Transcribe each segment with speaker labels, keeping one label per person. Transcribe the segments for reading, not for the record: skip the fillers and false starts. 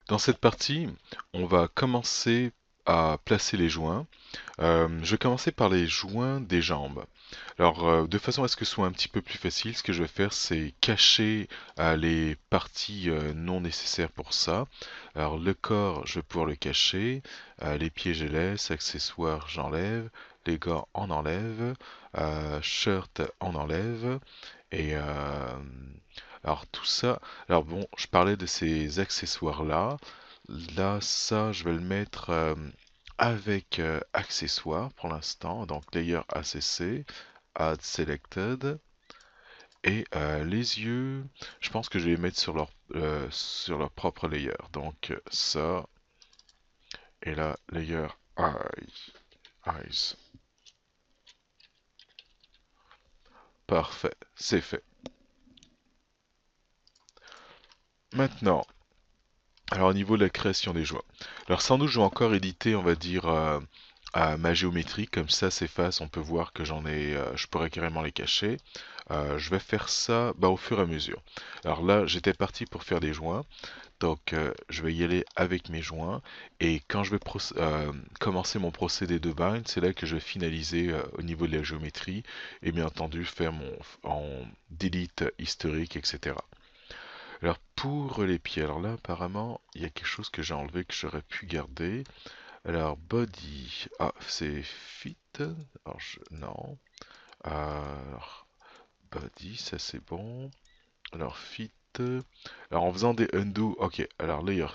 Speaker 1: Dans cette partie, on va commencer à placer les joints. Je vais commencer par les joints des jambes. Alors, de façon à ce que ce soit un petit peu plus facile, ce que je vais faire, c'est cacher les parties non nécessaires pour ça. Alors, le corps, je vais pouvoir le cacher. Les pieds, je laisse. Accessoires, j'enlève. Les gants, on enlève. Shirt, on enlève. Et alors tout ça, alors bon, je parlais de ces accessoires-là. Là, ça, je vais le mettre avec accessoires pour l'instant. Donc layer ACC, add selected. Et les yeux, je pense que je vais les mettre sur leur propre layer. Donc ça, et là, layer eyes. Parfait, c'est fait. Maintenant, alors au niveau de la création des joints. Alors sans doute je vais encore éditer, on va dire, à ma géométrie, comme ça ces faces, on peut voir que j'en ai, je pourrais carrément les cacher. Je vais faire ça au fur et à mesure. Alors là, j'étais parti pour faire des joints, donc je vais y aller avec mes joints, et quand je vais commencer mon procédé de bind, c'est là que je vais finaliser au niveau de la géométrie, et bien entendu faire mon en delete historique, etc. Alors pour les pieds, alors là apparemment il y a quelque chose que j'ai enlevé que j'aurais pu garder. Alors body, ah c'est fit, alors non. Alors body, ça c'est bon. Alors fit, alors en faisant des undo, ok. Alors layer,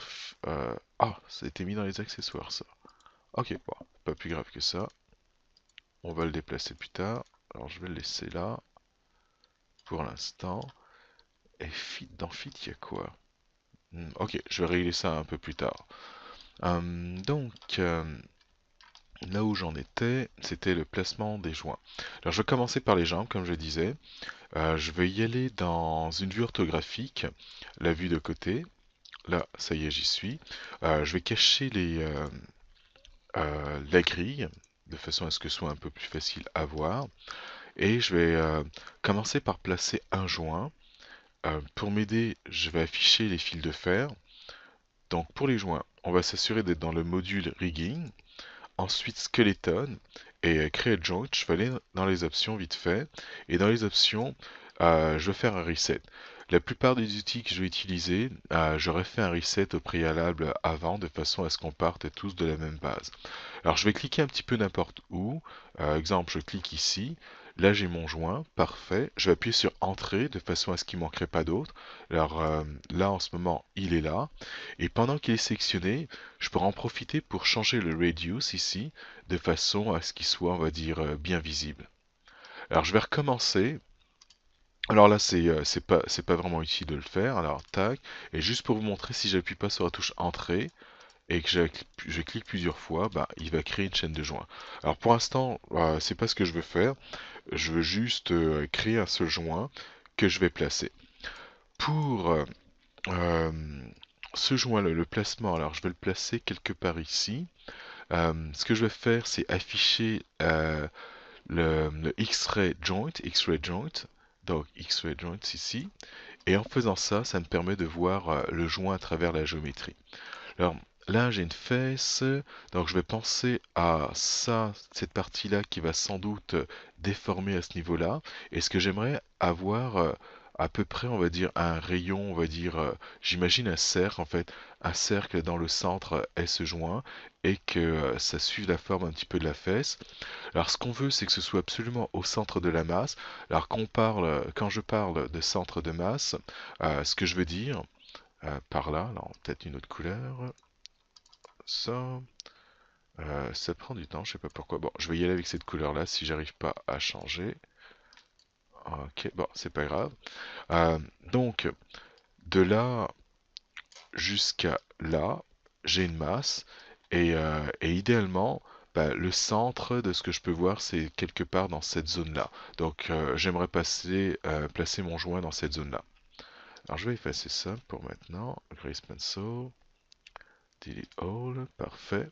Speaker 1: ah ça a été mis dans les accessoires ça. Ok, bon, pas plus grave que ça. On va le déplacer plus tard. Alors je vais le laisser là pour l'instant. Et fit, dans fit il y a quoi? Ok, je vais régler ça un peu plus tard. Donc, là où j'en étais, c'était le placement des joints. Alors, je vais commencer par les jambes, comme je disais. Je vais y aller dans une vue orthographique, la vue de côté. Là, ça y est, j'y suis. Je vais cacher la grille, de façon à ce que ce soit un peu plus facile à voir. Et je vais commencer par placer un joint. Pour m'aider, je vais afficher les fils de fer. Donc, pour les joints, on va s'assurer d'être dans le module rigging. Ensuite Skeleton et Create Joint, je vais aller dans les options vite fait. Et dans les options, je vais faire un reset. La plupart des outils que je vais utiliser, j'aurais fait un reset au préalable avant de façon à ce qu'on parte tous de la même base. Alors je vais cliquer un petit peu n'importe où. Exemple, je clique ici. Là j'ai mon joint, parfait. Je vais appuyer sur Entrée de façon à ce qu'il ne manquerait pas d'autres. Alors là en ce moment il est là. Et pendant qu'il est sélectionné, je pourrais en profiter pour changer le radius ici de façon à ce qu'il soit, on va dire, bien visible. Alors je vais recommencer. Alors là c'est pas vraiment utile de le faire. Alors tac. Et juste pour vous montrer, si j'appuie pas sur la touche Entrée, et que je clique plusieurs fois, il va créer une chaîne de joints. Alors pour l'instant, c'est pas ce que je veux faire. Je veux juste créer un seul joint que je vais placer. Pour euh, ce joint, le placement, alors je vais le placer quelque part ici. Ce que je vais faire, c'est afficher le X-ray joint, donc X-ray joint ici. Et en faisant ça, ça me permet de voir le joint à travers la géométrie. Alors là, j'ai une fesse, donc je vais penser à ça, cette partie-là qui va sans doute déformer à ce niveau-là. Et ce que j'aimerais avoir à peu près, on va dire, un rayon, on va dire, j'imagine un cercle en fait, un cercle dans le centre est ce joint et que ça suive la forme un petit peu de la fesse. Alors ce qu'on veut, c'est que ce soit absolument au centre de la masse. Alors quand je parle de centre de masse, ce que je veux dire par là, alors peut-être une autre couleur. Ça, ça prend du temps, je sais pas pourquoi. Bon, je vais y aller avec cette couleur-là si j'arrive pas à changer. Ok, bon, c'est pas grave. Euh, donc, de là jusqu'à là, j'ai une masse. Et idéalement, le centre de ce que je peux voir, c'est quelque part dans cette zone-là. Donc, j'aimerais placer mon joint dans cette zone-là. Alors, je vais effacer ça pour maintenant. Grace Pencil, delete all, parfait.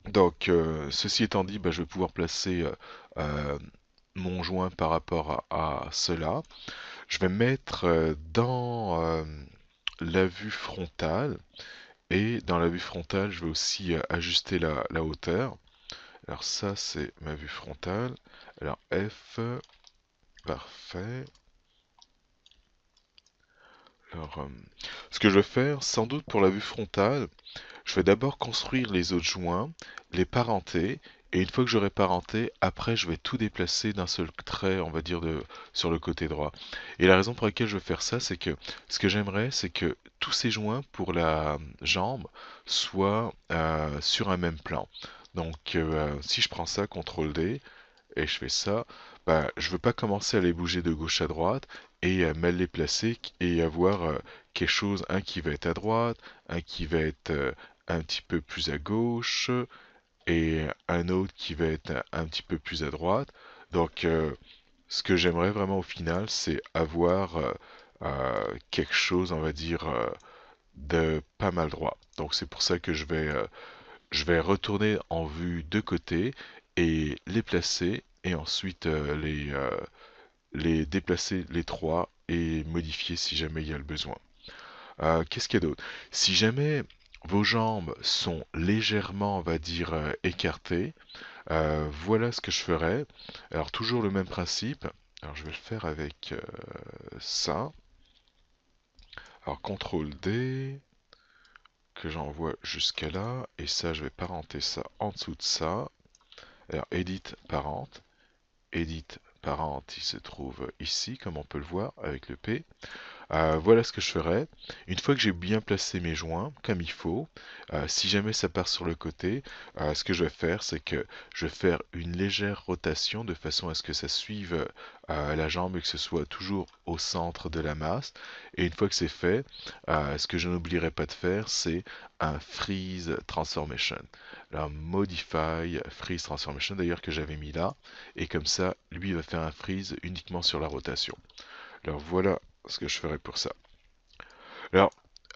Speaker 1: Donc, ceci étant dit, je vais pouvoir placer euh, mon joint par rapport à cela. Je vais mettre dans la vue frontale. Et dans la vue frontale, je vais aussi ajuster la hauteur. Alors ça, c'est ma vue frontale. Alors F, parfait. Alors, ce que je vais faire, sans doute pour la vue frontale, je vais d'abord construire les autres joints, les parenter, et une fois que j'aurai parenté, après je vais tout déplacer d'un seul trait, on va dire, sur le côté droit. Et la raison pour laquelle je veux faire ça, c'est que ce que j'aimerais, c'est que tous ces joints pour la jambe soient sur un même plan. Donc si je prends ça, CTRL D, et je fais ça, bah, je veux pas commencer à les bouger de gauche à droite et mal les placer et avoir quelque chose, un qui va être à droite, un qui va être un petit peu plus à gauche et un autre qui va être un petit peu plus à droite. Donc ce que j'aimerais vraiment au final, c'est avoir quelque chose, on va dire, de pas mal droit. Donc c'est pour ça que je vais retourner en vue de côté et les placer et ensuite les déplacer les trois et modifier si jamais il y a le besoin. Qu'est-ce qu'il y a d'autre? Si jamais vos jambes sont légèrement, on va dire, écartées, voilà ce que je ferais. Alors toujours le même principe. Alors je vais le faire avec ça. Alors CTRL D, que j'envoie jusqu'à là, et ça je vais parenter ça en dessous de ça. Alors Edit Parent, Edit Parent, il se trouve ici, comme on peut le voir avec le P. Voilà ce que je ferai. Une fois que j'ai bien placé mes joints, comme il faut, si jamais ça part sur le côté, ce que je vais faire, c'est que je vais faire une légère rotation de façon à ce que ça suive la jambe et que ce soit toujours au centre de la masse. Et une fois que c'est fait, ce que je n'oublierai pas de faire, c'est un Freeze Transformation. Alors, Modify Freeze Transformation, d'ailleurs que j'avais mis là. Et comme ça, lui va faire un freeze uniquement sur la rotation. Alors voilà ce que je ferai pour ça. Alors,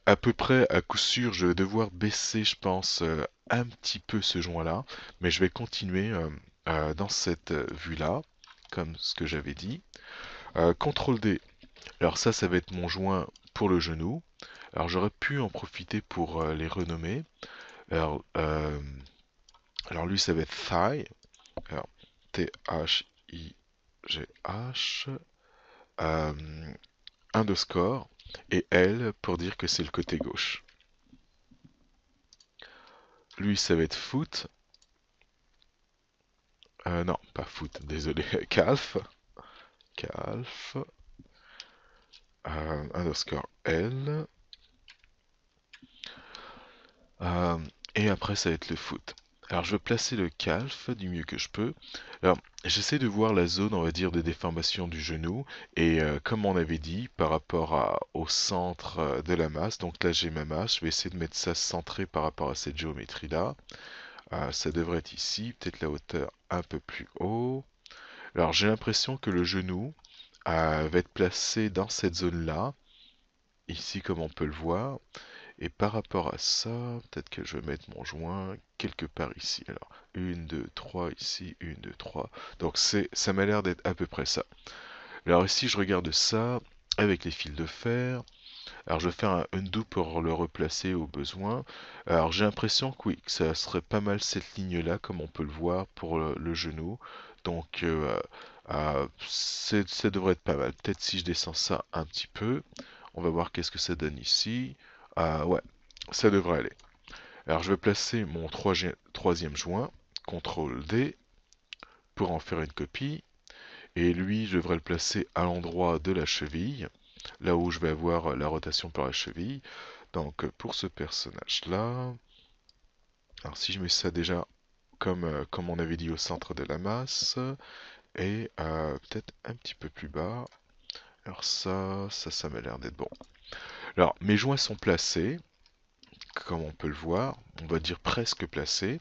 Speaker 1: à peu près, à coup sûr, je vais devoir baisser, je pense, un petit peu ce joint-là, mais je vais continuer dans cette vue-là, comme ce que j'avais dit. CTRL D, alors ça va être mon joint pour le genou. Alors j'aurais pu en profiter pour les renommer. Alors, lui, ça va être thigh. Alors, T-H-I-G-H. Underscore et L pour dire que c'est le côté gauche. Lui, ça va être foot. Non, pas foot, désolé. Calf. Calf. Underscore L. Euh, et après, ça va être le foot. Alors, je vais placer le calf du mieux que je peux. Alors, j'essaie de voir la zone, on va dire, de déformation du genou. Et comme on avait dit, par rapport au centre de la masse, donc là j'ai ma masse, je vais essayer de mettre ça centré par rapport à cette géométrie-là. Ça devrait être ici, peut-être la hauteur un peu plus haut. Alors j'ai l'impression que le genou va être placé dans cette zone-là, ici comme on peut le voir. Et par rapport à ça, peut-être que je vais mettre mon joint quelque part ici. Alors, 1, 2, 3 ici, 1, 2, 3. Donc ça m'a l'air d'être à peu près ça. Alors ici, je regarde ça avec les fils de fer. Alors je vais faire un undo pour le replacer au besoin. Alors j'ai l'impression que oui, que ça serait pas mal cette ligne-là, comme on peut le voir pour le genou. Donc ça devrait être pas mal. Peut-être si je descends ça un petit peu, on va voir qu'est-ce que ça donne ici. Ouais, ça devrait aller. Alors je vais placer mon troisième joint, CTRL D, pour en faire une copie. Et lui, je devrais le placer à l'endroit de la cheville, là où je vais avoir la rotation par la cheville. Donc pour ce personnage-là, alors si je mets ça déjà comme on avait dit au centre de la masse, et peut-être un petit peu plus bas. Alors ça m'a l'air d'être bon. Alors mes joints sont placés, comme on peut le voir, on va dire presque placés.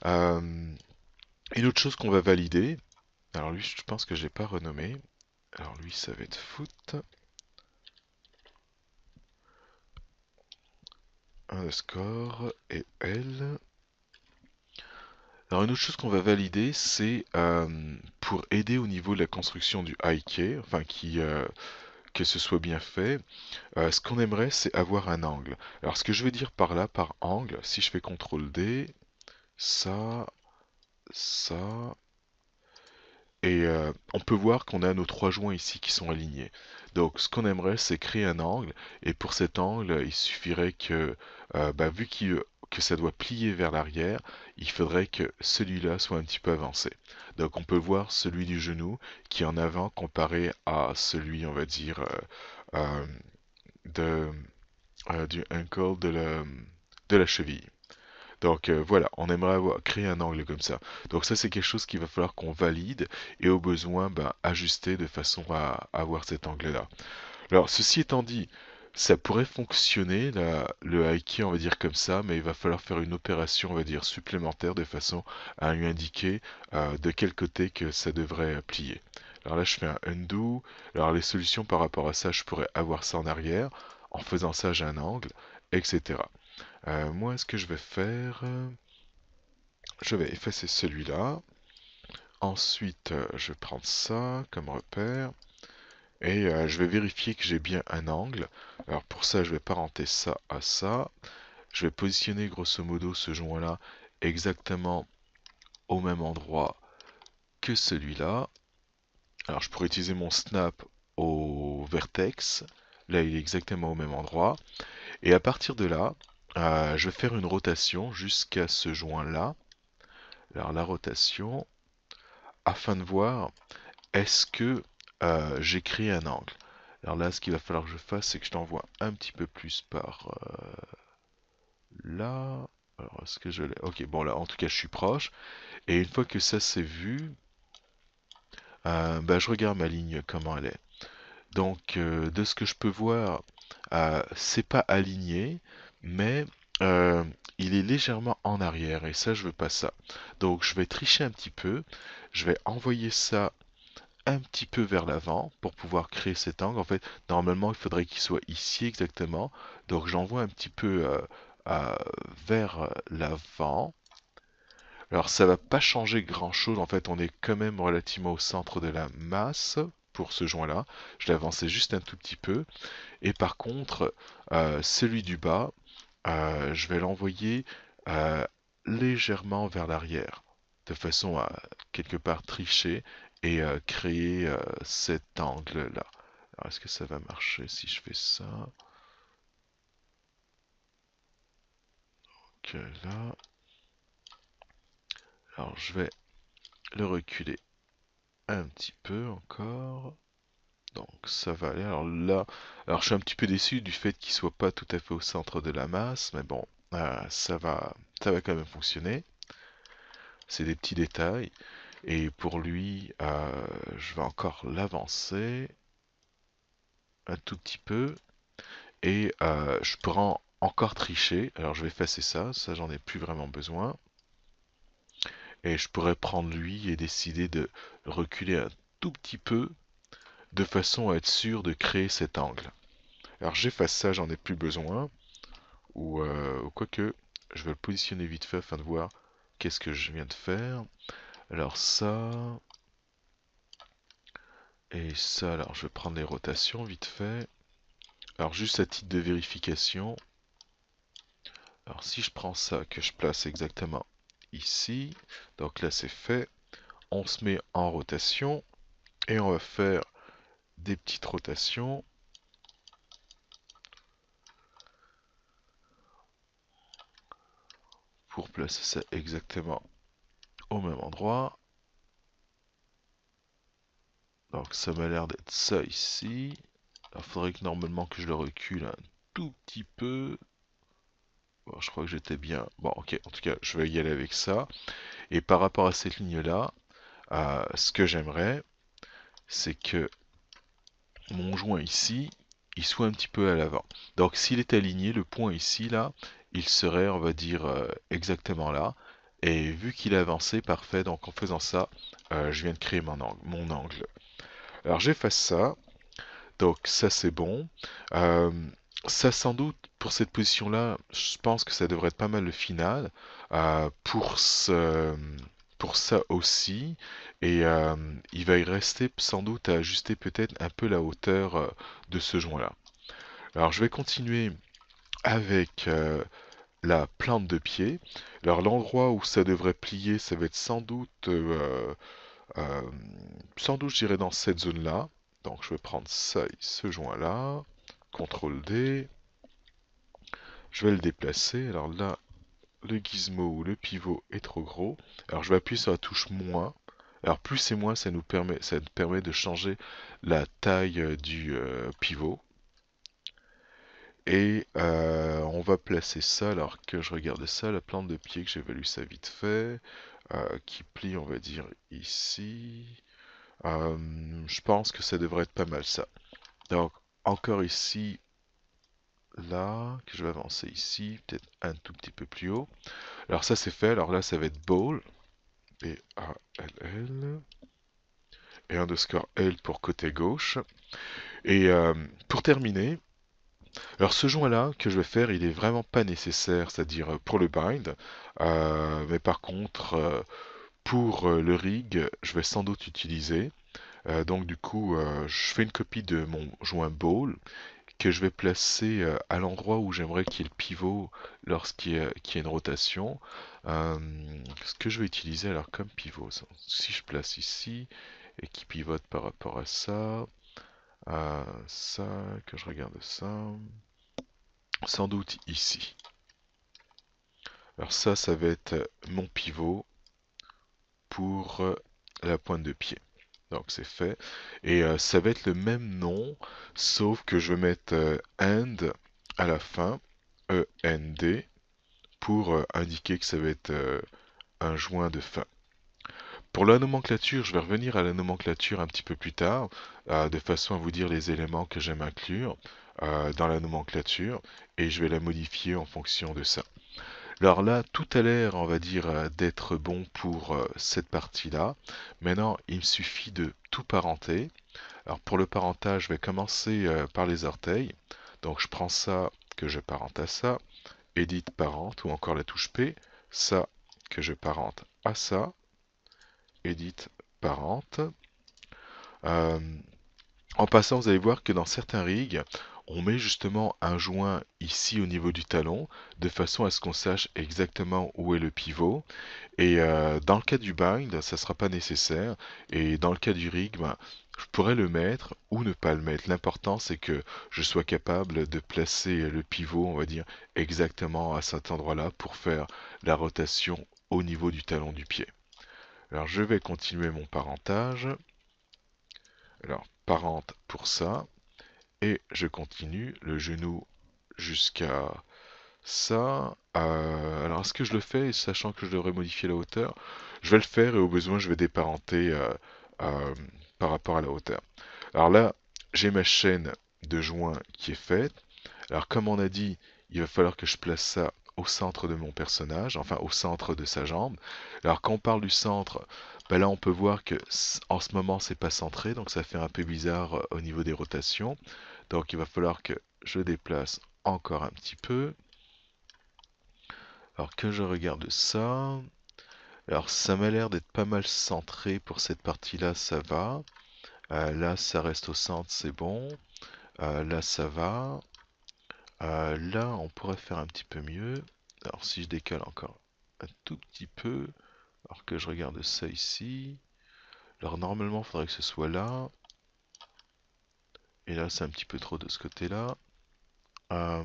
Speaker 1: Une autre chose qu'on va valider, alors lui je pense que je n'ai pas renommé, alors lui ça va être foot. Underscore et L. Alors une autre chose qu'on va valider, c'est pour aider au niveau de la construction du IK, enfin que ce soit bien fait, ce qu'on aimerait, c'est avoir un angle. Alors, ce que je veux dire par là, par angle, si je fais CTRL D, ça, ça, et on peut voir qu'on a nos trois joints ici qui sont alignés. Donc, ce qu'on aimerait, c'est créer un angle, et pour cet angle, il suffirait que, vu que ça doit plier vers l'arrière, il faudrait que celui-là soit un petit peu avancé. Donc, on peut voir celui du genou qui est en avant comparé à celui, on va dire, euh, de, du ankle de la cheville. Donc voilà, on aimerait créer un angle comme ça. Donc ça c'est quelque chose qu'il va falloir qu'on valide et au besoin ajuster de façon à avoir cet angle-là. Alors ceci étant dit, ça pourrait fonctionner, le hiking on va dire comme ça, mais il va falloir faire une opération on va dire supplémentaire de façon à lui indiquer de quel côté que ça devrait plier. Alors là je fais un undo, alors les solutions par rapport à ça, je pourrais avoir ça en arrière, en faisant ça j'ai un angle, etc. Moi, ce que je vais faire, je vais effacer celui-là. Ensuite, je vais prendre ça comme repère. Et je vais vérifier que j'ai bien un angle. Alors pour ça, je vais parenter ça à ça. Je vais positionner grosso modo ce joint-là exactement au même endroit que celui-là. Alors je pourrais utiliser mon snap au vertex. Là, il est exactement au même endroit. Et à partir de là, je vais faire une rotation jusqu'à ce joint-là. Alors la rotation, afin de voir est-ce que j'ai créé un angle. Alors là, ce qu'il va falloir que je fasse, c'est que je t'envoie un petit peu plus par là. Alors, est-ce que je l'ai? Ok, bon là, en tout cas, je suis proche. Et une fois que ça c'est vu, je regarde ma ligne, comment elle est. Donc, de ce que je peux voir, c'est pas aligné, mais euh, il est légèrement en arrière, et ça, je veux pas ça. Donc, je vais tricher un petit peu. Je vais envoyer ça un petit peu vers l'avant pour pouvoir créer cet angle. En fait, normalement, il faudrait qu'il soit ici exactement. Donc, j'envoie un petit peu vers l'avant. Alors, ça va pas changer grand-chose. En fait, on est quand même relativement au centre de la masse pour ce joint-là. Je l'ai avancé juste un tout petit peu. Et par contre, celui du bas, je vais l'envoyer euh, légèrement vers l'arrière, de façon à quelque part tricher et créer cet angle-là. Alors, est-ce que ça va marcher si je fais ça? Donc là, alors je vais le reculer un petit peu encore. Donc ça va aller. Alors là, alors je suis un petit peu déçu du fait qu'il soit pas tout à fait au centre de la masse, mais bon, ça va quand même fonctionner. C'est des petits détails. Et pour lui, je vais encore l'avancer un tout petit peu. Et je pourrais encore tricher. Alors je vais effacer ça, ça j'en ai plus vraiment besoin. Et je pourrais prendre lui et décider de reculer un tout petit peu de façon à être sûr de créer cet angle. Alors j'efface ça, j'en ai plus besoin. Ou quoique, je vais le positionner vite fait afin de voir qu'est-ce que je viens de faire. Alors ça et ça, alors je vais prendre les rotations vite fait. Alors juste à titre de vérification, alors si je prends ça, que je place exactement ici, donc là c'est fait, on se met en rotation et on va faire des petites rotations pour placer ça exactement au même endroit. Donc ça m'a l'air d'être ça ici. Il faudrait que normalement que je le recule un tout petit peu. Bon, je crois que j'étais bien. Bon, ok, en tout cas, je vais y aller avec ça. Et par rapport à cette ligne-là, ce que j'aimerais, c'est que mon joint ici, il soit un petit peu à l'avant. Donc s'il est aligné, le point ici, là, il serait, on va dire, exactement là. Et vu qu'il a avancé, parfait, donc en faisant ça, je viens de créer mon angle. Alors j'efface ça, donc ça c'est bon. Euh, Ça sans doute, pour cette position-là, je pense que ça devrait être pas mal le final. Pour ce, pour ça aussi. Et il va y rester sans doute à ajuster peut-être un peu la hauteur de ce joint-là. Alors je vais continuer avec la plante de pied. Alors l'endroit où ça devrait plier, ça va être euh, sans doute je dirais dans cette zone-là. Donc je vais prendre ça, ce joint-là, CTRL D, je vais le déplacer. Alors là, le gizmo ou le pivot est trop gros. Alors je vais appuyer sur la touche moins. Alors plus et moins, ça nous permet de changer la taille du pivot. Et on va placer ça, alors que je regarde ça, la plante de pied, que j'évalue ça vite fait, qui plie, on va dire, ici. Je pense que ça devrait être pas mal ça. Donc, encore ici, là, que je vais avancer ici, peut-être un tout petit peu plus haut. Alors ça c'est fait, alors là ça va être ball, B-A-L-L, et underscore L pour côté gauche. Et pour terminer, alors ce joint-là que je vais faire, il est vraiment pas nécessaire, c'est-à-dire pour le bind, mais par contre pour le rig, je vais sans doute utiliser. Donc du coup, je fais une copie de mon joint ball que je vais placer à l'endroit où j'aimerais qu'il y ait le pivot qu'il y a une rotation. Euh, Ce que je vais utiliser alors comme pivot, si je place ici et qui pivote par rapport à ça, que je regarde ça, sans doute ici. Alors ça va être mon pivot pour la pointe de pied. Donc c'est fait. Et ça va être le même nom, sauf que je vais mettre end à la fin, E-N-D, pour indiquer que ça va être un joint de fin. Pour la nomenclature, je vais revenir à la nomenclature un petit peu plus tard, de façon à vous dire les éléments que j'aime inclure dans la nomenclature, et je vais la modifier en fonction de ça. Alors là, tout a l'air, on va dire, d'être bon pour cette partie-là. Maintenant, il me suffit de tout parenter. Alors pour le parentage, je vais commencer par les orteils. Donc je prends ça, que je parente à ça, Edit parente, ou encore la touche P, ça, que je parente à ça, Edit parente. Euh, En passant, vous allez voir que dans certains rigs, on met justement un joint ici au niveau du talon, de façon à ce qu'on sache exactement où est le pivot. Et dans le cas du bind, ça ne sera pas nécessaire. Et dans le cas du rig, ben, je pourrais le mettre ou ne pas le mettre. L'important, c'est que je sois capable de placer le pivot, on va dire, exactement à cet endroit-là pour faire la rotation au niveau du talon du pied. Alors, je vais continuer mon parentage. Alors, parente pour ça. Et je continue le genou jusqu'à ça. Alors, est-ce que je le fais, sachant que je devrais modifier la hauteur? Je vais le faire et au besoin, je vais déparenter euh, par rapport à la hauteur. Alors là, j'ai ma chaîne de joints qui est faite. Alors, comme on a dit, il va falloir que je place ça au centre de mon personnage, enfin au centre de sa jambe. Alors, quand on parle du centre, ben là, on peut voir que en ce moment, c'est pas centré, donc ça fait un peu bizarre au niveau des rotations. Donc, il va falloir que je déplace encore un petit peu. Alors que je regarde ça. Alors ça m'a l'air d'être pas mal centré pour cette partie-là, ça va. Là, ça reste au centre, c'est bon. Là, ça va. Là, on pourrait faire un petit peu mieux. Alors si je décale encore un tout petit peu, alors que je regarde ça ici. Alors normalement, il faudrait que ce soit là. Et là, c'est un petit peu trop de ce côté-là. Euh,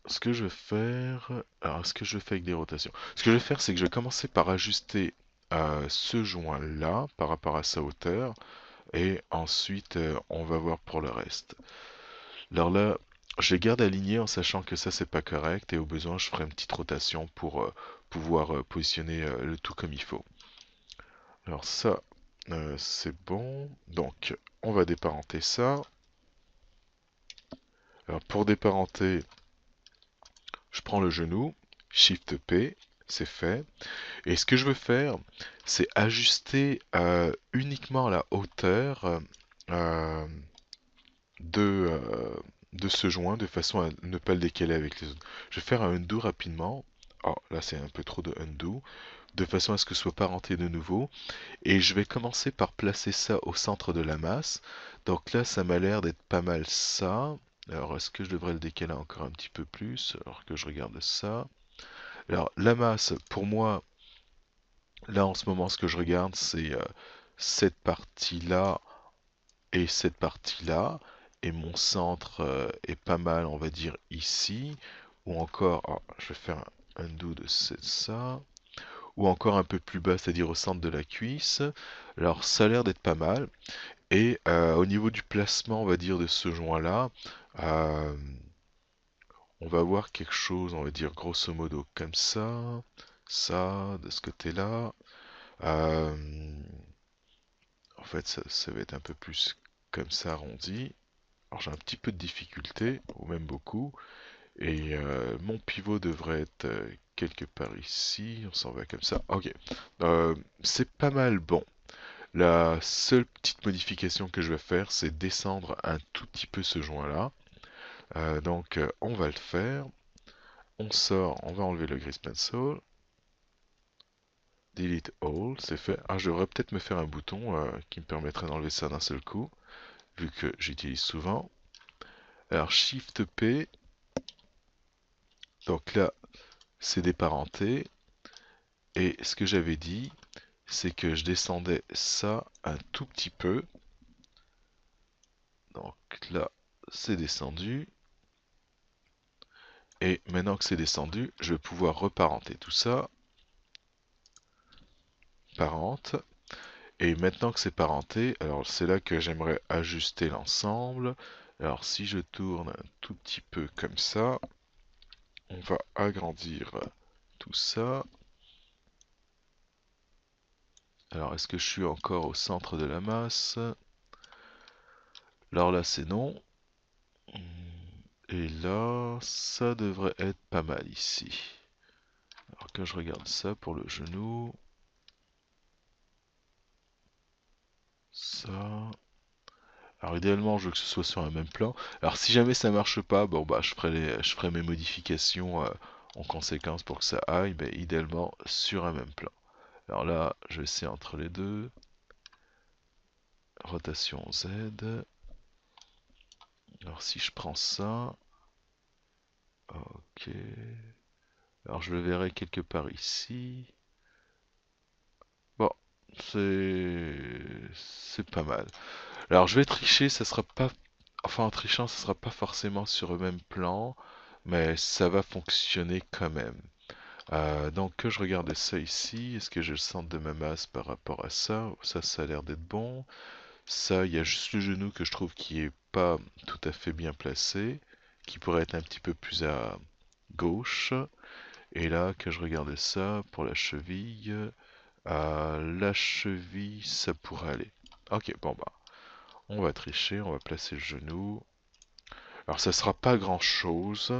Speaker 1: Ce que je vais faire, alors ce que je fais avec des rotations, ce que je vais faire, c'est que je vais commencer par ajuster ce joint-là par rapport à sa hauteur, et ensuite on va voir pour le reste. Alors là, je les garde alignés en sachant que ça c'est pas correct, et au besoin je ferai une petite rotation pour pouvoir positionner le tout comme il faut. Alors ça, c'est bon. Donc, on va déparenter ça. Alors pour déparenter, je prends le genou, Shift P, c'est fait. Et ce que je veux faire, c'est ajuster uniquement la hauteur euh, de, euh, de ce joint de façon à ne pas le décaler avec les autres. Je vais faire un undo rapidement Oh, là c'est un peu trop de undo, de façon à ce que ce soit parenté de nouveau. Et je vais commencer par placer ça au centre de la masse. Donc là, ça m'a l'air d'être pas mal ça. Alors, est-ce que je devrais le décaler encore un petit peu plus, alors que je regarde ça? Alors, la masse, pour moi, là en ce moment, ce que je regarde, c'est cette partie-là et cette partie-là. Et mon centre est pas mal, on va dire, ici. Ou encore, oh, je vais faire un undo de ça. Ou encore un peu plus bas, c'est-à-dire au centre de la cuisse. Alors, ça a l'air d'être pas mal. Et au niveau du placement, on va dire, de ce joint-là, euh, on va avoir quelque chose, on va dire, grosso modo, comme ça, de ce côté-là. Euh, En fait, ça va être un peu plus comme ça, arrondi. Alors j'ai un petit peu de difficulté, ou même beaucoup, et mon pivot devrait être quelque part ici, on s'en va comme ça. Ok, c'est pas mal bon. La seule petite modification que je vais faire, c'est descendre un tout petit peu ce joint-là. Donc on va le faire. On sort, on va enlever le grease pencil. Delete all, c'est fait. Ah, je devrais peut-être me faire un bouton qui me permettrait d'enlever ça d'un seul coup, vu que j'utilise souvent. Alors Shift P, donc là c'est déparenté. Et ce que j'avais dit, c'est que je descendais ça un tout petit peu. Donc là c'est descendu. Et maintenant que c'est descendu, je vais pouvoir reparenter tout ça. Parente. Et maintenant que c'est parenté, alors c'est là que j'aimerais ajuster l'ensemble. Alors si je tourne un tout petit peu comme ça, on va agrandir tout ça. Alors est-ce que je suis encore au centre de la masse? Alors là c'est non. Et là, ça devrait être pas mal ici. Alors que je regarde ça pour le genou. Ça. Alors idéalement, je veux que ce soit sur un même plan. Alors si jamais ça marche pas, bon bah je ferai mes modifications en conséquence pour que ça aille, mais idéalement sur un même plan. Alors là, je vais essayer entre les deux. Rotation Z. Alors si je prends ça, ok. Alors je le verrai quelque part ici. Bon, c'est pas mal. Alors je vais tricher, ça sera pas, enfin en trichant, ça sera pas forcément sur le même plan, mais ça va fonctionner quand même. Donc que je regarde ça ici, est-ce que j'ai le centre de ma masse par rapport à ça? Ça a l'air d'être bon. Ça, il y a juste le genou que je trouve qui est pas tout à fait bien placé, qui pourrait être un petit peu plus à gauche. Et là, que je regarde ça pour la cheville, ça pourrait aller. Ok, bon bah, on va tricher, on va placer le genou. Alors ça sera pas grand chose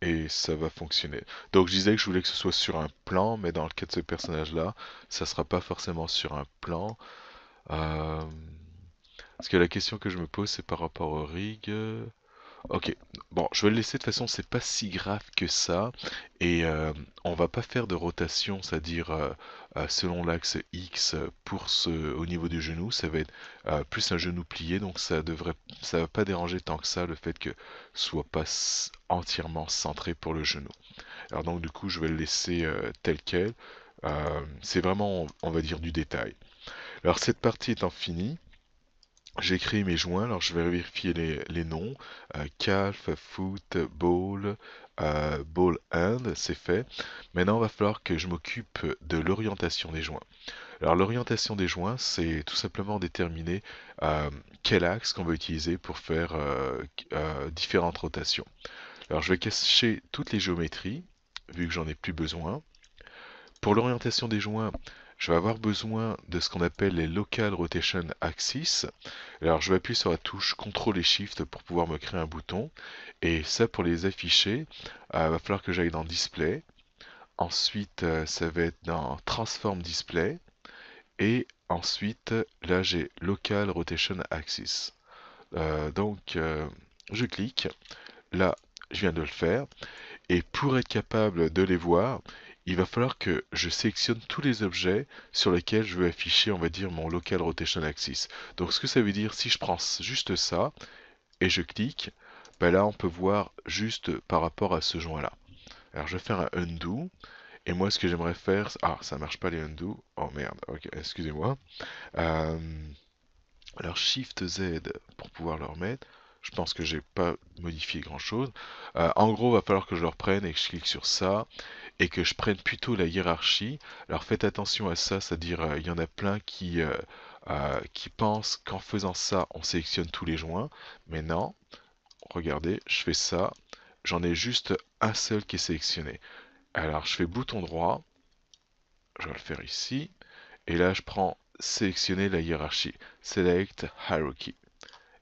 Speaker 1: et ça va fonctionner. Donc je disais que je voulais que ce soit sur un plan, mais dans le cas de ce personnage-là, ça sera pas forcément sur un plan. Euh, Parce que la question que je me pose, c'est par rapport au rig. Ok, bon, je vais le laisser de toute façon, c'est pas si grave que ça. Et on va pas faire de rotation, c'est-à-dire selon l'axe X pour au niveau du genou, ça va être plus un genou plié, donc ça va pas déranger tant que ça le fait que ce soit pas entièrement centré pour le genou. Alors donc du coup, je vais le laisser tel quel. C'est vraiment, on va dire, du détail. Alors cette partie étant finie, j'ai créé mes joints, alors je vais vérifier les noms. Calf, foot, ball, ball hand, c'est fait. Maintenant, il va falloir que je m'occupe de l'orientation des joints. Alors l'orientation des joints, c'est tout simplement déterminer euh, quel axe qu'on va utiliser pour faire différentes rotations. Alors je vais cacher toutes les géométries, vu que j'en ai plus besoin. Pour l'orientation des joints, je vais avoir besoin de ce qu'on appelle les Local Rotation Axis. Alors je vais appuyer sur la touche CTRL et SHIFT pour pouvoir me créer un bouton. Et ça pour les afficher, il va falloir que j'aille dans Display. Ensuite, ça va être dans Transform Display. Et ensuite, là j'ai Local Rotation Axis. Donc je clique. Là, je viens de le faire. Et pour être capable de les voir, il va falloir que je sélectionne tous les objets sur lesquels je veux afficher, on va dire, mon Local Rotation Axis. Donc ce que ça veut dire, si je prends juste ça et je clique, ben là on peut voir juste par rapport à ce joint-là. Alors je vais faire un undo. Et moi, ce que j'aimerais faire, ah, ça marche pas les undo. Oh merde, ok, excusez-moi. Euh, alors Shift Z pour pouvoir le remettre. Je pense que j'ai pas modifié grand-chose. En gros, il va falloir que je le reprenne et que je clique sur ça et que je prenne plutôt la hiérarchie. Alors faites attention à ça, c'est-à-dire il y en a plein qui pensent qu'en faisant ça, on sélectionne tous les joints. Mais non, regardez, je fais ça. J'en ai juste un seul qui est sélectionné. Alors je fais bouton droit, je vais le faire ici. Et là, je prends sélectionner la hiérarchie. Select Hierarchy.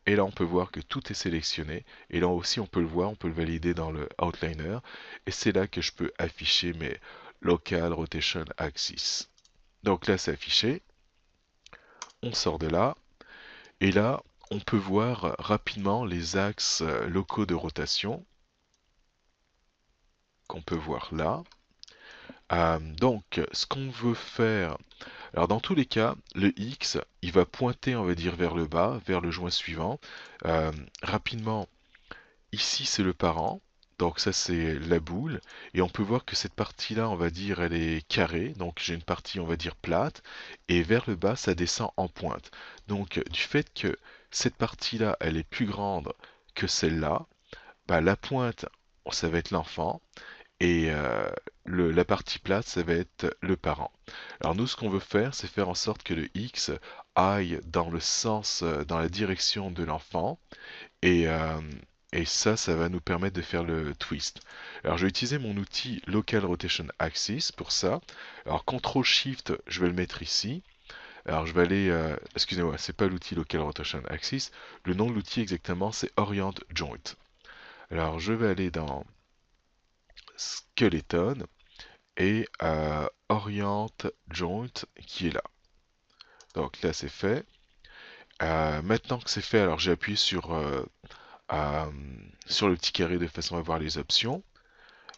Speaker 1: Et là, on peut voir que tout est sélectionné. Et là aussi, on peut le voir, on peut le valider dans le Outliner. Et c'est là que je peux afficher mes Local Rotation Axis. Donc là, c'est affiché. On sort de là. Et là, on peut voir rapidement les axes locaux de rotation qu'on peut voir là. Donc, ce qu'on veut faire, alors dans tous les cas, le X, il va pointer, on va dire, vers le bas, vers le joint suivant. Rapidement, ici c'est le parent, donc ça c'est la boule, et on peut voir que cette partie-là, on va dire, elle est carrée, donc j'ai une partie, on va dire, plate, et vers le bas, ça descend en pointe. Donc du fait que cette partie-là, elle est plus grande que celle-là, bah, la pointe, ça va être l'enfant, et la partie plate, ça va être le parent. Alors nous, ce qu'on veut faire, c'est faire en sorte que le X aille dans le sens, dans la direction de l'enfant, et, euh, et ça va nous permettre de faire le twist. Alors je vais utiliser mon outil Local Rotation Axis pour ça. Alors CTRL SHIFT, je vais le mettre ici. Alors je vais aller, excusez-moi, c'est pas l'outil Local Rotation Axis. Le nom de l'outil exactement, c'est Orient Joint. Alors je vais aller dans Skeleton et Orient Joint qui est là. Donc là c'est fait. Maintenant que c'est fait, alors j'ai appuyé euh, sur le petit carré de façon à voir les options.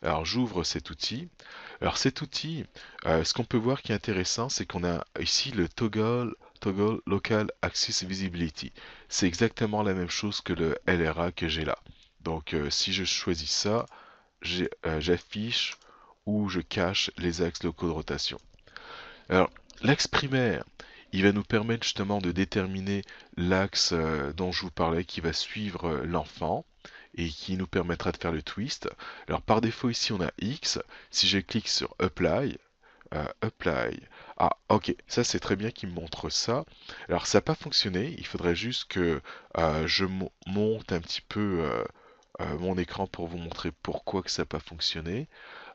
Speaker 1: Alors j'ouvre cet outil. Alors cet outil, ce qu'on peut voir qui est intéressant, c'est qu'on a ici le Toggle Local Axis Visibility. C'est exactement la même chose que le LRA que j'ai là. Donc si je choisis ça, j'affiche ou je cache les axes locaux de rotation. Alors, l'axe primaire, il va nous permettre justement de déterminer l'axe dont je vous parlais qui va suivre l'enfant et qui nous permettra de faire le twist. Alors par défaut ici on a X, si je clique sur Apply, ah ok, ça c'est très bien qu'il me montre ça. Alors ça n'a pas fonctionné, il faudrait juste que je monte un petit peu mon écran pour vous montrer pourquoi que ça n'a pas fonctionné.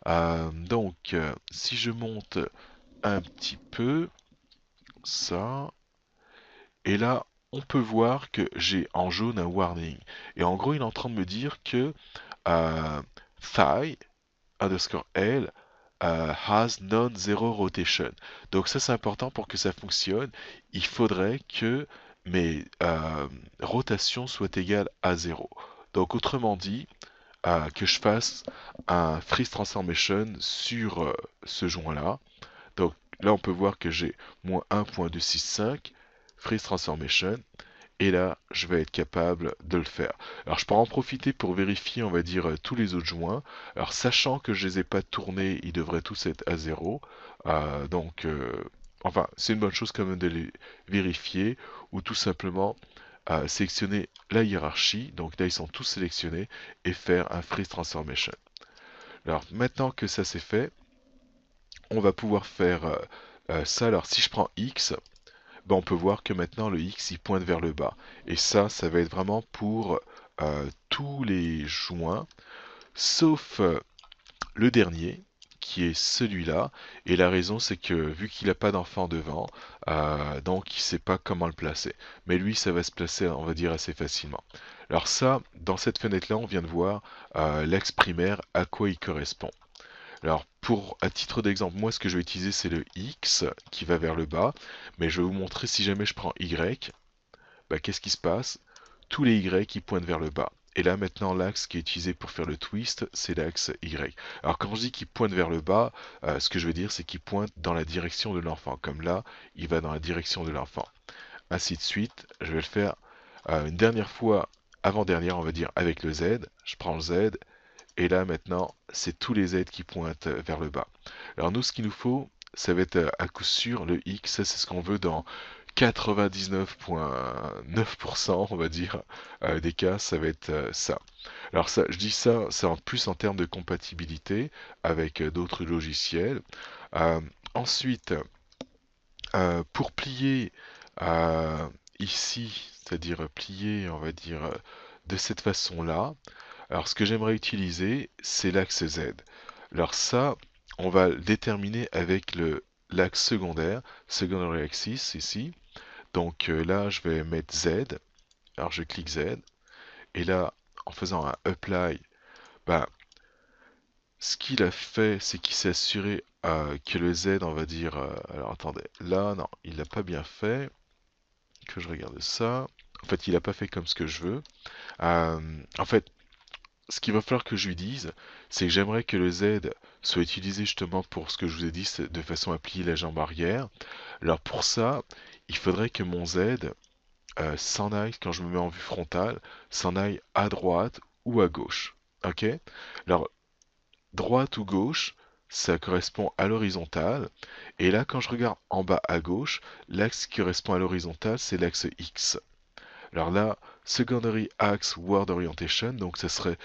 Speaker 1: Donc si je monte un petit peu ça. Et là, on peut voir que j'ai en jaune un warning. Et en gros, il est en train de me dire que euh, thigh underscore L has non-zero rotation. Donc ça, c'est important pour que ça fonctionne. Il faudrait que mes rotations soient égales à 0. Donc autrement dit, que je fasse un freeze transformation sur ce joint-là. Donc là, on peut voir que j'ai moins 1.265 freeze transformation. Et là, je vais être capable de le faire. Alors, je peux en profiter pour vérifier, on va dire, tous les autres joints. Alors, sachant que je les ai pas tournés, ils devraient tous être à 0. Donc, enfin, c'est une bonne chose quand même de les vérifier. Ou tout simplement sélectionner la hiérarchie. Donc là, ils sont tous sélectionnés. Et faire un freeze transformation. Alors, maintenant que ça c'est fait, on va pouvoir faire ça. Alors si je prends X, ben, on peut voir que maintenant le X il pointe vers le bas. Et ça va être vraiment pour tous les joints, sauf le dernier, qui est celui-là. Et la raison c'est que vu qu'il n'a pas d'enfant devant, donc il ne sait pas comment le placer. Mais lui ça va se placer, on va dire, assez facilement. Alors ça, dans cette fenêtre-là, on vient de voir l'axe primaire, à quoi il correspond. Alors, à titre d'exemple, moi, ce que je vais utiliser, c'est le X qui va vers le bas. Mais je vais vous montrer, si jamais je prends Y, bah, qu'est-ce qui se passe? Tous les Y qui pointent vers le bas. Et là maintenant l'axe qui est utilisé pour faire le twist, c'est l'axe Y. Alors quand je dis qu'il pointe vers le bas, ce que je veux dire c'est qu'il pointe dans la direction de l'enfant. Comme là, il va dans la direction de l'enfant. Ainsi de suite, je vais le faire une dernière fois, avant-dernière on va dire, avec le Z. Je prends le Z, et là maintenant, c'est tous les Z qui pointent vers le bas. Alors nous, ce qu'il nous faut, ça va être à coup sûr le X, ça c'est ce qu'on veut dans 99,9% on va dire des cas, ça va être ça. Alors ça, je dis ça, c'est en plus en termes de compatibilité avec d'autres logiciels. Euh, ensuite, pour plier ici, c'est-à-dire plier, on va dire, de cette façon-là, alors ce que j'aimerais utiliser, c'est l'axe Z. Alors ça, on va le déterminer avec l'axe secondaire, secondary axis ici. Donc là, je vais mettre Z. Alors je clique Z. Et là, en faisant un apply, bah, ce qu'il a fait, c'est qu'il s'est assuré que le Z, on va dire... alors attendez, là, non, il l'a pas bien fait. Que je regarde ça. En fait, il n'a pas fait comme ce que je veux. En fait, ce qu'il va falloir que je lui dise, c'est que j'aimerais que le Z soit utilisé justement pour ce que je vous ai dit, c'est de façon à plier la jambe arrière. Alors pour ça, il faudrait que mon Z s'en aille, quand je me mets en vue frontale, s'en aille à droite ou à gauche. Ok? Alors, droite ou gauche, ça correspond à l'horizontale. Et là, quand je regarde en bas à gauche, l'axe qui correspond à l'horizontale, c'est l'axe X. Alors là, Secondary Axe Word Orientation, donc ce serait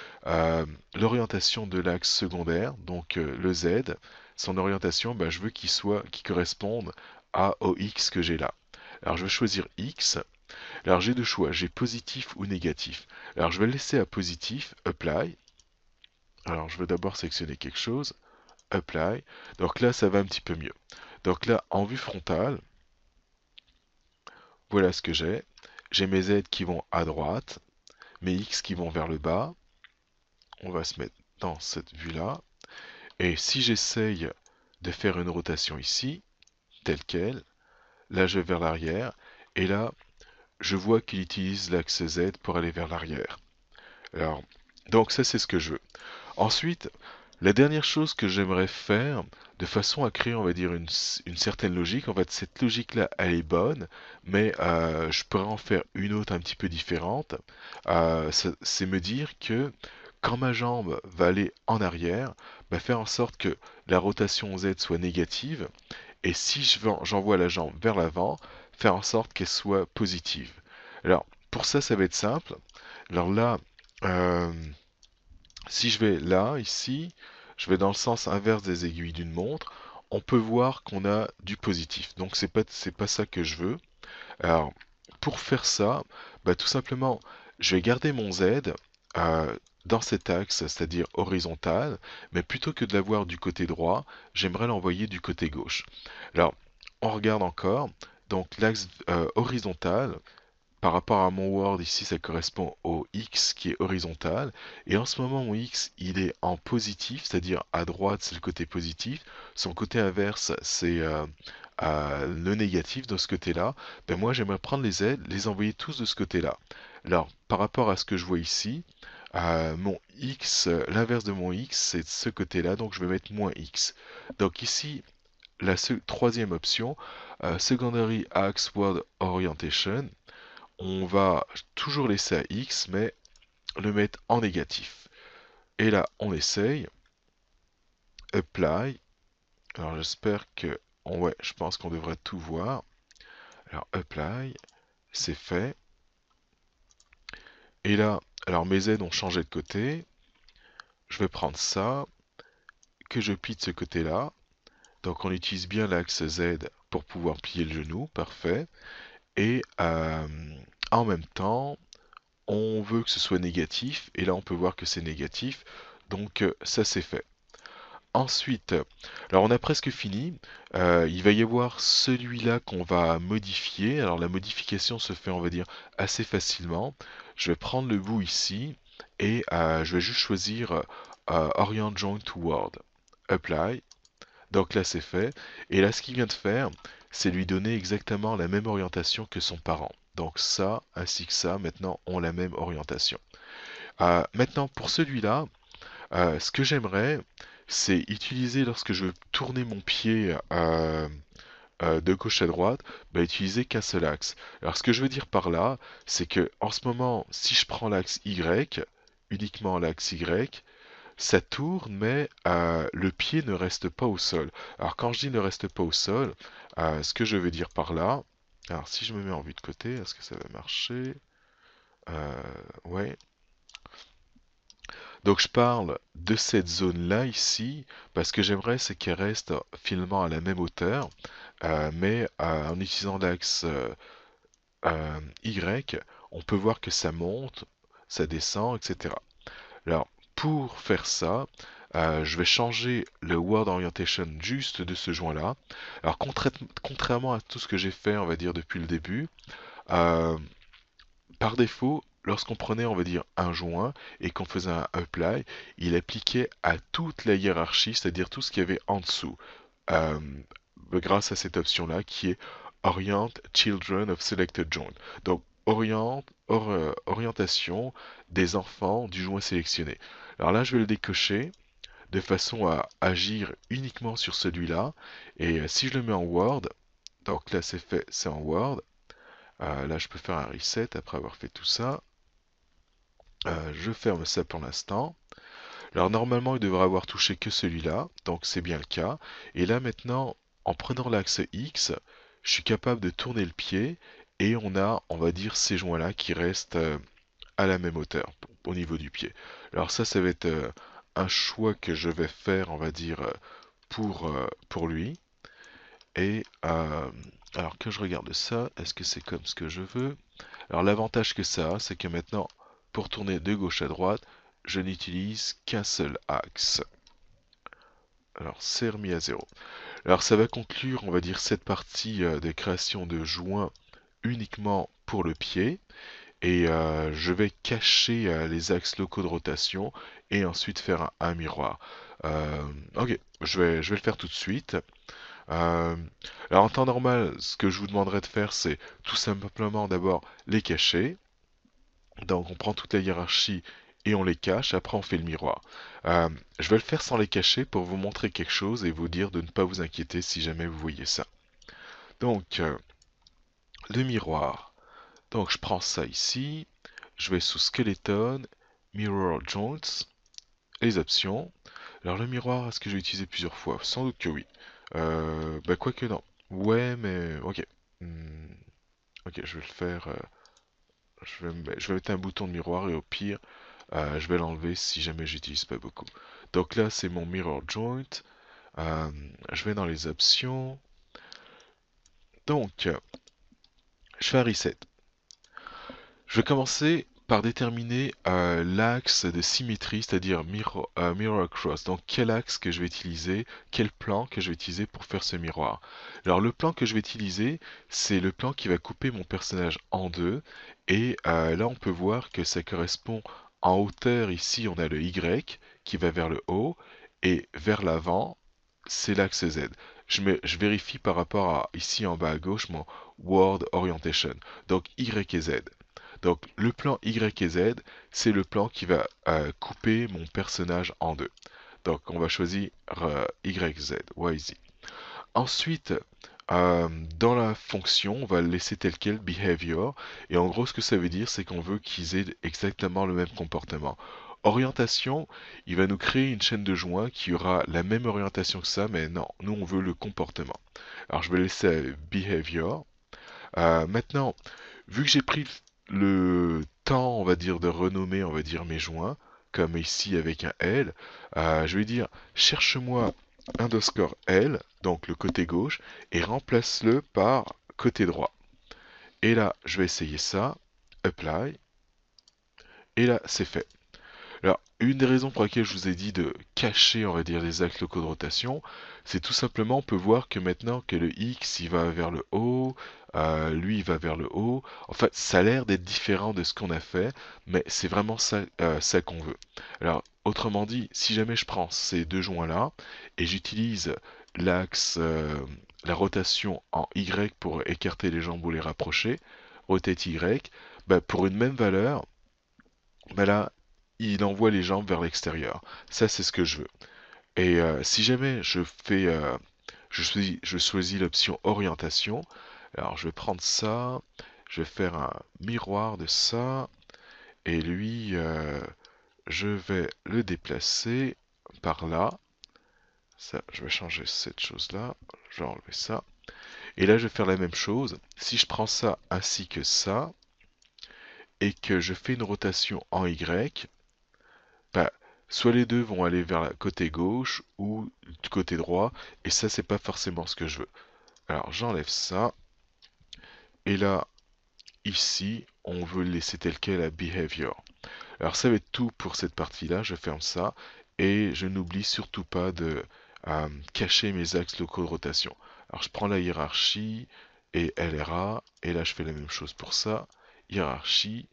Speaker 1: l'orientation de l'axe secondaire, donc le Z. Son orientation, ben, je veux qu'il corresponde au X que j'ai là. Alors je vais choisir X. Alors j'ai deux choix, j'ai positif ou négatif. Alors je vais le laisser à positif, Apply. Alors je vais d'abord sélectionner quelque chose, Apply. Donc là, ça va un petit peu mieux. Donc là, en vue frontale, voilà ce que j'ai. J'ai mes Z qui vont à droite, mes X qui vont vers le bas. On va se mettre dans cette vue-là. Et si j'essaye de faire une rotation ici, telle quelle, là je vais vers l'arrière, et là, je vois qu'il utilise l'axe Z pour aller vers l'arrière. Alors, donc ça c'est ce que je veux. Ensuite, la dernière chose que j'aimerais faire, de façon à créer, on va dire, une certaine logique, en fait, cette logique-là, elle est bonne, mais je pourrais en faire une autre un petit peu différente. C'est me dire que quand ma jambe va aller en arrière, bah, faire en sorte que la rotation Z soit négative, et si j'envoie la jambe vers l'avant, faire en sorte qu'elle soit positive. Alors, pour ça, ça va être simple. Alors là, euh, si je vais là, ici, je vais dans le sens inverse des aiguilles d'une montre, on peut voir qu'on a du positif. Donc c'est pas ça que je veux. Alors, pour faire ça, bah, tout simplement, je vais garder mon Z euh, dans cet axe, c'est-à-dire horizontal, mais plutôt que de l'avoir du côté droit, j'aimerais l'envoyer du côté gauche. Alors, on regarde encore. Donc l'axe horizontal, par rapport à mon Word, ici, ça correspond au X qui est horizontal. Et en ce moment, mon X, il est en positif, c'est-à-dire à droite, c'est le côté positif. Son côté inverse, c'est le négatif de ce côté-là. Ben moi, j'aimerais prendre les Z, les envoyer tous de ce côté-là. Alors, par rapport à ce que je vois ici, mon X, l'inverse de mon X, c'est de ce côté-là, donc je vais mettre moins X. Donc ici, la troisième option, Secondary Axe Word Orientation, on va toujours laisser à X, mais le mettre en négatif. Et là, on essaye. Apply. Alors j'espère que... ouais, je pense qu'on devrait tout voir. Alors Apply, c'est fait. Et là, alors mes Z ont changé de côté. Je vais prendre ça, que je plie de ce côté-là. Donc on utilise bien l'axe Z pour pouvoir plier le genou, parfait. Et en même temps, on veut que ce soit négatif, et là on peut voir que c'est négatif, donc ça c'est fait. Ensuite, alors on a presque fini, il va y avoir celui-là qu'on va modifier, alors la modification se fait on va dire assez facilement. Je vais prendre le bout ici, et je vais juste choisir Orient Joint to Word, Apply, donc là c'est fait, et là ce qu'il vient de faire, c'est lui donner exactement la même orientation que son parent. Donc ça, ainsi que ça, maintenant ont la même orientation. Maintenant, pour celui-là, ce que j'aimerais, c'est utiliser lorsque je veux tourner mon pied de gauche à droite, bah, utiliser qu'un seul axe. Alors ce que je veux dire par là, c'est que en ce moment, si je prends l'axe Y, uniquement l'axe Y, ça tourne, mais le pied ne reste pas au sol. Alors quand je dis ne reste pas au sol, ce que je veux dire par là, alors si je me mets en vue de côté, est-ce que ça va marcher? Ouais. Donc je parle de cette zone-là ici, parce que j'aimerais c'est qu'elle reste finalement à la même hauteur, mais en utilisant l'axe Y, on peut voir que ça monte, ça descend, etc. Alors, pour faire ça, je vais changer le World Orientation juste de ce joint-là. Alors, contrairement à tout ce que j'ai fait, on va dire, depuis le début, euh, par défaut, lorsqu'on prenait, on va dire, un joint et qu'on faisait un apply, il appliquait à toute la hiérarchie, c'est-à-dire tout ce qu'il y avait en dessous, euh, grâce à cette option-là qui est Orient Children of Selected Joint. Donc, orientation des enfants du joint sélectionné. Alors là, je vais le décocher de façon à agir uniquement sur celui-là. Et si je le mets en Word, donc là c'est fait, c'est en Word. Là, je peux faire un reset après avoir fait tout ça. Je ferme ça pour l'instant. Alors normalement, il devrait avoir touché que celui-là, donc c'est bien le cas. Et là maintenant, en prenant l'axe X, je suis capable de tourner le pied et on a, on va dire, ces joints-là qui restent à la même hauteur au niveau du pied. Alors ça va être un choix que je vais faire, on va dire, pour lui. Et alors que je regarde ça, est-ce que c'est comme ce que je veux? Alors l'avantage que ça a, c'est que maintenant, pour tourner de gauche à droite, je n'utilise qu'un seul axe. Alors c'est remis à zéro. Alors ça va conclure, on va dire, cette partie de création de joints uniquement pour le pied. Et je vais cacher les axes locaux de rotation et ensuite faire un miroir. Ok, je vais le faire tout de suite. Euh, alors en temps normal, ce que je vous demanderai de faire, c'est tout simplement d'abord les cacher. Donc on prend toute la hiérarchie et on les cache, après on fait le miroir. Je vais le faire sans les cacher pour vous montrer quelque chose et vous dire de ne pas vous inquiéter si jamais vous voyez ça. Donc le miroir. Donc je prends ça ici, je vais sous Skeleton, Mirror Joints, les options. Alors le miroir, est-ce que je vais utiliser plusieurs fois? Sans doute que oui. Bah quoique non. Ouais, mais ok. Hmm, ok, je vais le faire. Je vais mettre un bouton de miroir et au pire, je vais l'enlever si jamais j'utilise pas beaucoup. Donc là, c'est mon mirror joint. Euh, je vais dans les options. Donc, je fais un reset. Je vais commencer par déterminer l'axe de symétrie, c'est-à-dire mirror cross. Donc quel axe que je vais utiliser, quel plan que je vais utiliser pour faire ce miroir. Alors le plan que je vais utiliser, c'est le plan qui va couper mon personnage en deux. Et là on peut voir que ça correspond en hauteur, ici on a le Y qui va vers le haut, et vers l'avant, c'est l'axe Z. Je vérifie par rapport à ici en bas à gauche mon World Orientation. Donc Y et Z. Donc le plan Y et Z, c'est le plan qui va couper mon personnage en deux. Donc on va choisir YZ, YZ. Ensuite, dans la fonction, on va le laisser tel quel, behavior. Et en gros, ce que ça veut dire, c'est qu'on veut qu'ils aient exactement le même comportement. Orientation, il va nous créer une chaîne de joints qui aura la même orientation que ça, mais non, nous on veut le comportement. Alors je vais laisser behavior. Maintenant, vu que j'ai pris le temps, on va dire, de renommer, on va dire, mes joints, comme ici avec un L, je vais dire cherche-moi underscore L, donc le côté gauche, et remplace-le par côté droit. Et là, je vais essayer ça, apply, et là, c'est fait. Alors, une des raisons pour lesquelles je vous ai dit de cacher, on va dire, les axes locaux de rotation, c'est tout simplement, on peut voir que maintenant que le X, il va vers le haut, lui, il va vers le haut. En fait, ça a l'air d'être différent de ce qu'on a fait, mais c'est vraiment ça, ça qu'on veut. Alors, autrement dit, si jamais je prends ces deux joints-là, et j'utilise l'axe, la rotation en Y pour écarter les jambes ou les rapprocher, rotate Y, bah, pour une même valeur, bah là, il envoie les jambes vers l'extérieur. Ça, c'est ce que je veux. Et si jamais je choisis l'option orientation, alors je vais prendre ça, je vais faire un miroir de ça, et lui, je vais le déplacer par là. Ça, je vais changer cette chose-là, je vais enlever ça. Et là, je vais faire la même chose. Si je prends ça ainsi que ça, et que je fais une rotation en Y, bah, soit les deux vont aller vers le côté gauche ou du côté droit, et ça, c'est pas forcément ce que je veux. Alors, j'enlève ça, et là, ici, on veut le laisser tel quel à behavior. Alors, ça va être tout pour cette partie-là. Je ferme ça, et je n'oublie surtout pas de cacher mes axes locaux de rotation. Alors, je prends la hiérarchie et LRA, et là, je fais la même chose pour ça. Hiérarchie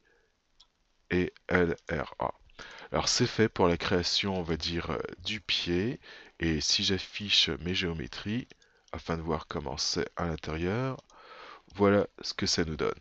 Speaker 1: et LRA. Alors c'est fait pour la création, on va dire, du pied. Et si j'affiche mes géométries, afin de voir comment c'est à l'intérieur, voilà ce que ça nous donne.